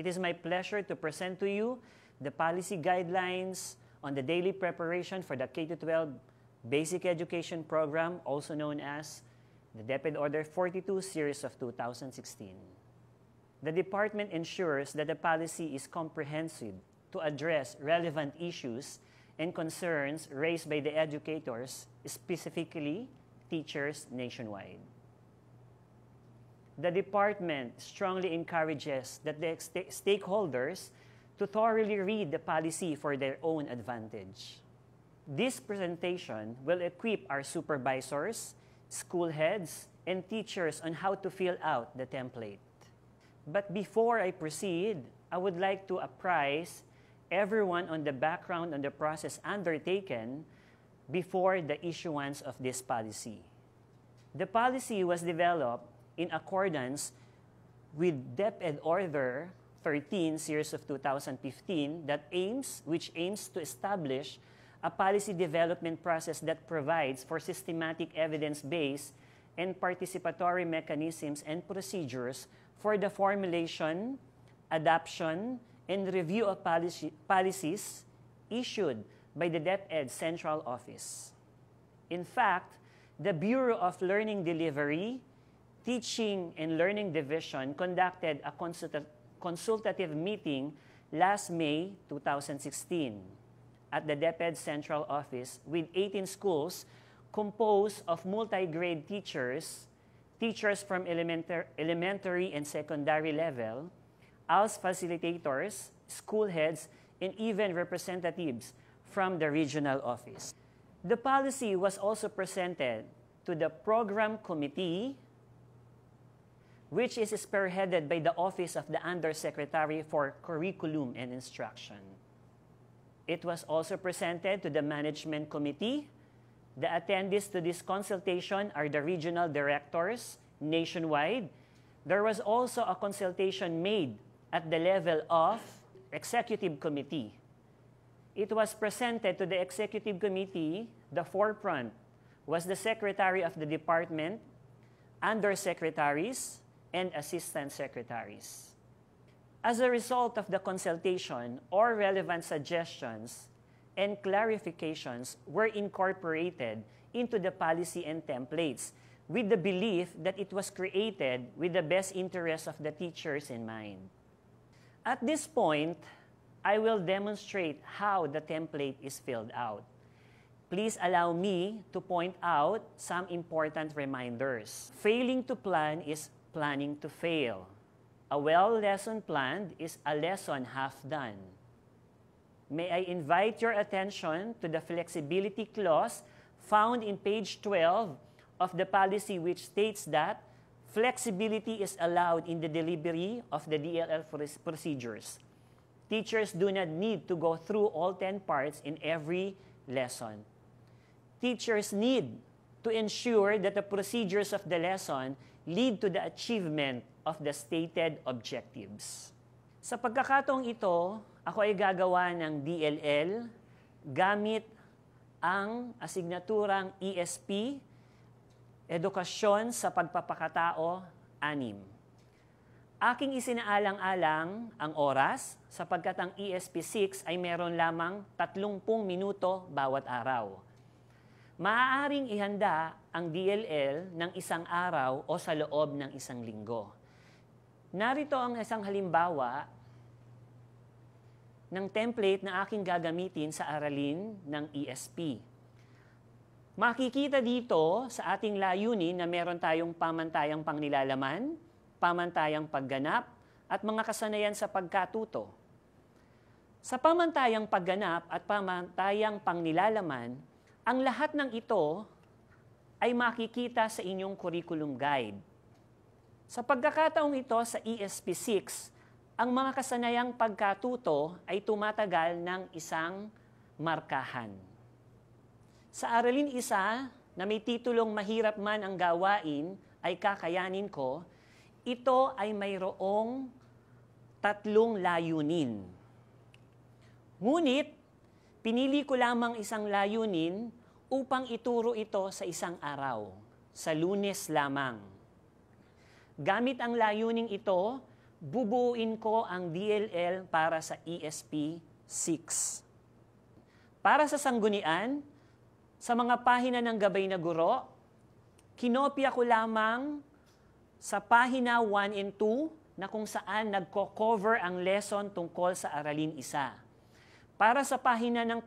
It is my pleasure to present to you the policy guidelines on the daily preparation for the K-12 Basic Education Program, also known as the DepEd Order 42 Series of 2016. The department ensures that the policy is comprehensive to address relevant issues and concerns raised by the educators, specifically teachers nationwide. The department strongly encourages that the stakeholders to thoroughly read the policy for their own advantage. This presentation will equip our supervisors, school heads, and teachers on how to fill out the template. But before I proceed, I would like to apprise everyone on the background on the process undertaken before the issuance of this policy. The policy was developed in accordance with DepEd Order 13 Series of 2015 which aims to establish a policy development process that provides for systematic evidence-based and participatory mechanisms and procedures for the formulation, adoption, and review of policies issued by the DepEd Central Office. In fact, the Bureau of Learning Delivery, Teaching and Learning Division conducted a consultative meeting last May 2016 at the DepEd Central Office with 18 schools composed of multi-grade teachers, teachers from elementary and secondary level, ALS facilitators, school heads, and even representatives from the regional office. The policy was also presented to the Program Committee, which is spearheaded by the Office of the Undersecretary for Curriculum and Instruction. It was also presented to the Management Committee. The attendees to this consultation are the regional directors nationwide. There was also a consultation made at the level of Executive Committee. It was presented to the Executive Committee. The forefront was the Secretary of the Department, Undersecretaries, and Assistant Secretaries. As a result of the consultation, all relevant suggestions and clarifications were incorporated into the policy and templates with the belief that it was created with the best interests of the teachers in mind. At this point, I will demonstrate how the template is filled out. Please allow me to point out some important reminders. Failing to plan is planning to fail. A well-lesson planned is a lesson half done. May I invite your attention to the flexibility clause found in page 12 of the policy, which states that flexibility is allowed in the delivery of the DLL procedures. Teachers do not need to go through all 10 parts in every lesson. Teachers need to ensure that the procedures of the lesson lead to the achievement of the stated objectives. Sa pagkakataong ito, ako ay gagawa ng DLL gamit ang asignaturang ESP, Edukasyon sa Pagpapakatao 6. Aking isinaalang-alang ang oras sapagkat ang ESP 6 ay meron lamang 30 minuto bawat araw. Maaaring ihanda ang DLL ng isang araw o sa loob ng isang linggo. Narito ang isang halimbawa ng template na aking gagamitin sa aralin ng ESP. Makikita dito sa ating layunin na meron tayong pamantayang pangnilalaman, pamantayang pagganap, at mga kasanayan sa pagkatuto. Sa pamantayang pagganap at pamantayang pangnilalaman, ang lahat ng ito ay makikita sa inyong curriculum guide. Sa pagkakataong ito sa ESP 6, ang mga kasanayang pagkatuto ay tumatagal ng isang markahan. Sa aralin isa na may titulong Mahirap Man ang Gawain ay Kakayanin Ko, ito ay mayroong 3 layunin. Ngunit, pinili ko lamang isang layunin upang ituro ito sa isang araw, sa Lunes lamang. Gamit ang layuning ito, bubuuin ko ang DLL para sa ESP 6. Para sa sanggunian, sa mga pahina ng Gabay na Guro, kinopya ko lamang sa pahina 1 and 2 na kung saan nagko-cover ang lesson tungkol sa Aralin 1. Para sa pahina ng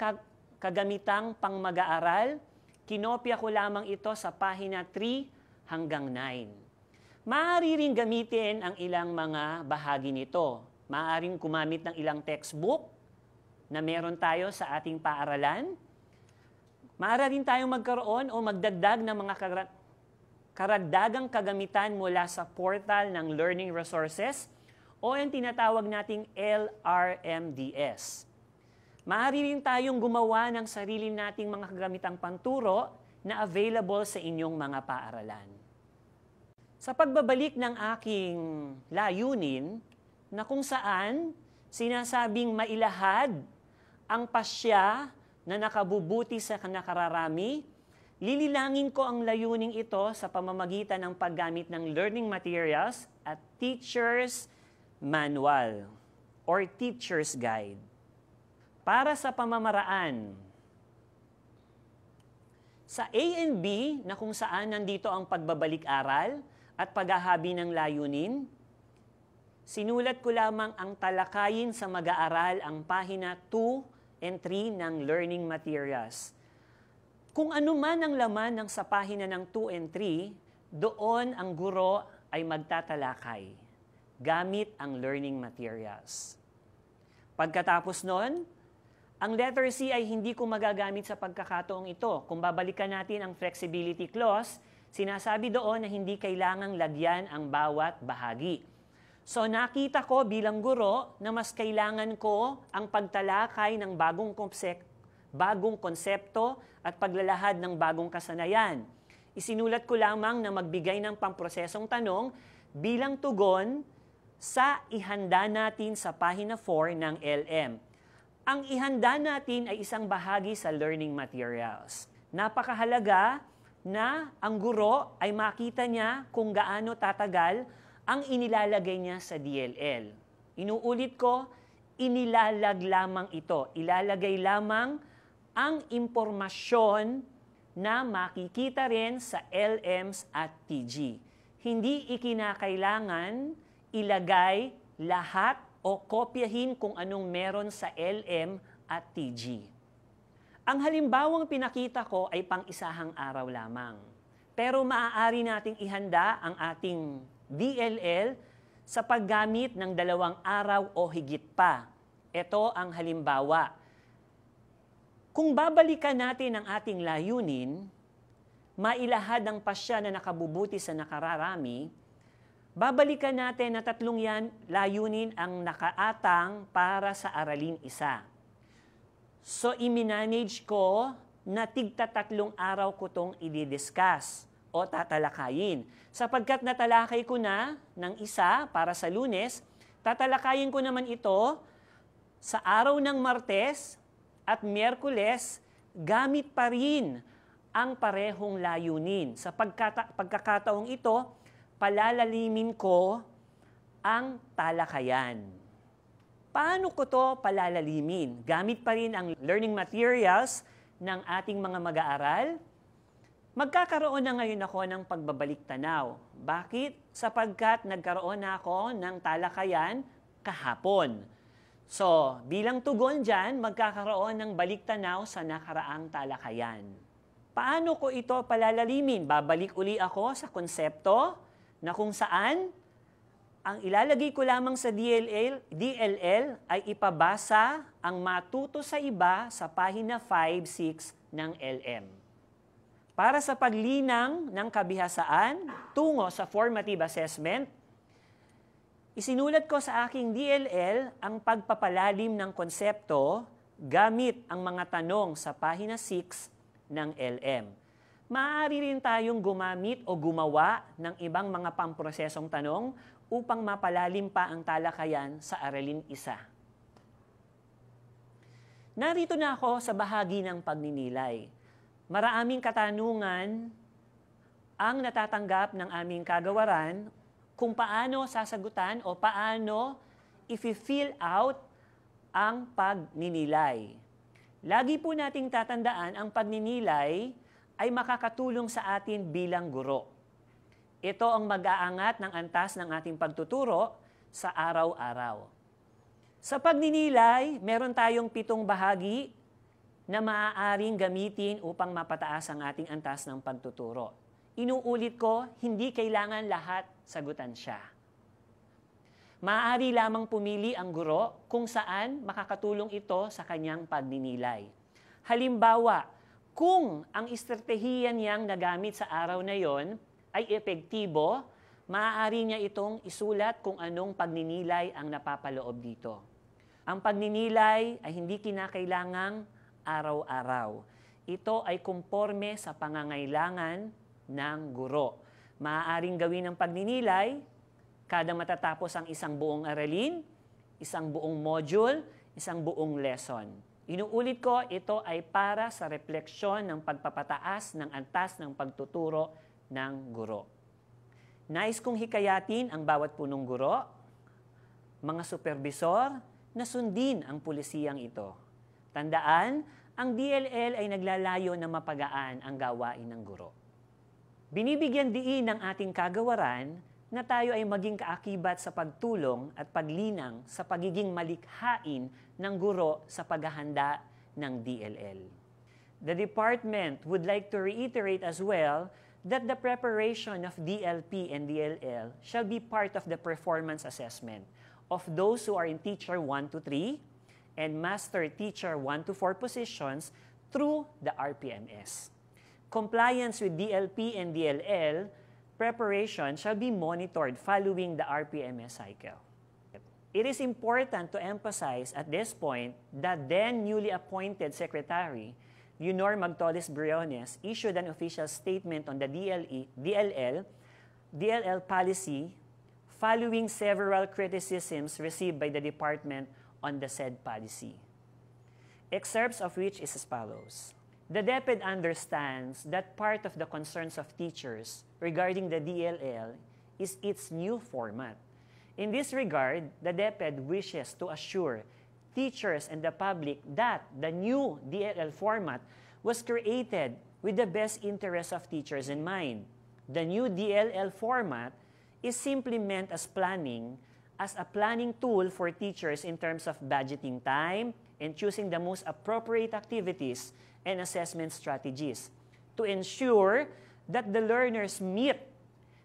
kagamitang pang-mag-aaral, kinopya ko lamang ito sa pahina 3 hanggang 9. Maaari ring gamitin ang ilang mga bahagi nito. Maaaring gumamit ng ilang textbook na meron tayo sa ating paaralan. Maaari rin tayong magkaroon o magdagdag ng mga karagdagang kagamitan mula sa portal ng Learning Resources o yung tinatawag nating LRMDS. Maaari rin tayong gumawa ng sarili nating mga kagamitang panturo na available sa inyong mga paaralan. Sa pagbabalik ng aking layunin na kung saan sinasabing mailahad ang pasya na nakabubuti sa nakararami, lililangin ko ang layuning ito sa pamamagitan ng paggamit ng learning materials at teacher's manual or teacher's guide. Para sa pamamaraan, sa A and B na kung saan nandito ang pagbabalik-aral at paghahabi ng layunin, sinulat ko lamang ang talakayin sa mag-aaral ang pahina 2 and 3 ng learning materials. Kung ano man ang laman ng sa pahina ng 2 and 3, doon ang guro ay magtatalakay gamit ang learning materials. Pagkatapos nun, ang letter C ay hindi ko magagamit sa pagkakataong ito. Kung babalikan natin ang flexibility clause, sinasabi doon na hindi kailangang lagyan ang bawat bahagi. So nakita ko bilang guro na mas kailangan ko ang pagtalakay ng bagong konsepto at paglalahad ng bagong kasanayan. Isinulat ko lamang na magbigay ng pamprosesong tanong bilang tugon sa ihanda natin sa pahina 4 ng LM. Ang ihanda natin ay isang bahagi sa learning materials. Napakahalaga na ang guro ay makita niya kung gaano tatagal ang inilalagay niya sa DLL. Inuulit ko, inilalag lamang ito. Ilalagay lamang ang impormasyon na makikita rin sa LMs at TG. Hindi ikinakailangan ilagay lahat o kopyahin kung anong meron sa LM at TG. Ang halimbawang pinakita ko ay pang-isahang araw lamang. Pero maaari nating ihanda ang ating DLL sa paggamit ng 2 araw o higit pa. Ito ang halimbawa. Kung babalikan natin ang ating layunin, mailahad ang pasya na nakabubuti sa nakararami, babalikan natin na 3 layunin ang nakaatang para sa Aralin 1. So, iminanage ko na tigta-3 araw ko itong i-discuss o tatalakayin. Sapagkat natalakay ko na ng isa para sa Lunes, tatalakayin ko naman ito sa araw ng Martes at Miyerkules gamit pa rin ang parehong layunin. Sa pagkakataong ito, palalalimin ko ang talakayan. Paano ko to palalalimin? Gamit pa rin ang learning materials ng ating mga mag-aaral. Magkakaroon na ngayon ako ng pagbabalik-tanaw. Bakit? Sapagkat nagkaroon na ako ng talakayan kahapon. So, bilang tugon dyan, magkakaroon ng balik-tanaw sa nakaraang talakayan. Paano ko ito palalalimin? Babalik uli ako sa konsepto na kung saan ang ilalagay ko lamang sa DLL ay ipabasa ang matuto sa iba sa pahina 5-6 ng LM. Para sa paglinang ng kabihasaan tungo sa formative assessment, isinulat ko sa aking DLL ang pagpapalalim ng konsepto gamit ang mga tanong sa pahina 6 ng LM. Maaari rin tayong gumamit o gumawa ng ibang mga pamprosesong tanong upang mapalalim pa ang talakayan sa Aralin 1. Narito na ako sa bahagi ng pagninilay. Maraming katanungan ang natatanggap ng aming kagawaran kung paano sasagutan o paano i-fill out ang pagninilay. Lagi po nating tatandaan ang pagninilay ay makakatulong sa atin bilang guro. Ito ang mag-aangat ng antas ng ating pagtuturo sa araw-araw. Sa pagninilay, meron tayong 7 bahagi na maaaring gamitin upang mapataas ang ating antas ng pagtuturo. Inuulit ko, hindi kailangan lahat sagutan siya. Maaari lamang pumili ang guro kung saan makakatulong ito sa kanyang pagninilay. Halimbawa, kung ang estratehiya niyang nagamit sa araw na yon ay epektibo, maaari niya itong isulat kung anong pagninilay ang napapaloob dito. Ang pagninilay ay hindi kinakailangang araw-araw. Ito ay kumporme sa pangangailangan ng guro. Maaaring gawin ang pagninilay kada matatapos ang isang buong aralin, isang buong module, isang buong lesson. Inuulit ko, ito ay para sa refleksyon ng pagpapataas ng antas ng pagtuturo ng guro. Nais kong hikayatin ang bawat punong guro, mga supervisor, na sundin ang pulisiyang ito. Tandaan, ang DLL ay naglalayo na mapagaan ang gawain ng guro. Binibigyan diin ng ating kagawaran na tayo ay maging kaakibat sa pagtulong at paglinang sa pagiging malikhain ng guro sa paghahanda ng DLL. The department would like to reiterate as well that the preparation of DLP and DLL shall be part of the performance assessment of those who are in Teacher 1 to 3 and Master Teacher 1 to 4 positions through the RPMS. Compliance with DLP and DLL preparation shall be monitored following the RPMS cycle. It is important to emphasize at this point that then newly appointed Secretary, Leonor Magtolis Briones, issued an official statement on the DLL policy following several criticisms received by the department on the said policy. Excerpts of which is as follows. The DepEd understands that part of the concerns of teachers regarding the DLL is its new format. In this regard, the DepEd wishes to assure teachers and the public that the new DLL format was created with the best interests of teachers in mind. The new DLL format is simply meant as a planning tool for teachers in terms of budgeting time and choosing the most appropriate activities and assessment strategies to ensure that the learners meet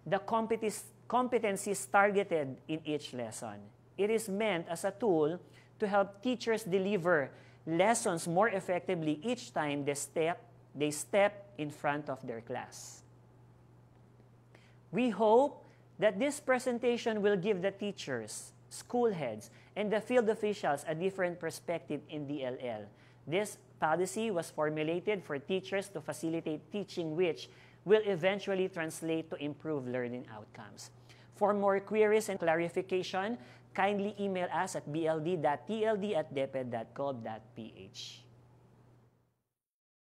the competencies targeted in each lesson. It is meant as a tool to help teachers deliver lessons more effectively each time they step in front of their class. We hope that this presentation will give the teachers, school heads, and the field officials a different perspective in DLL. This policy was formulated for teachers to facilitate teaching, which will eventually translate to improved learning outcomes. For more queries and clarification, kindly email us at bld.tld@deped.gov.ph.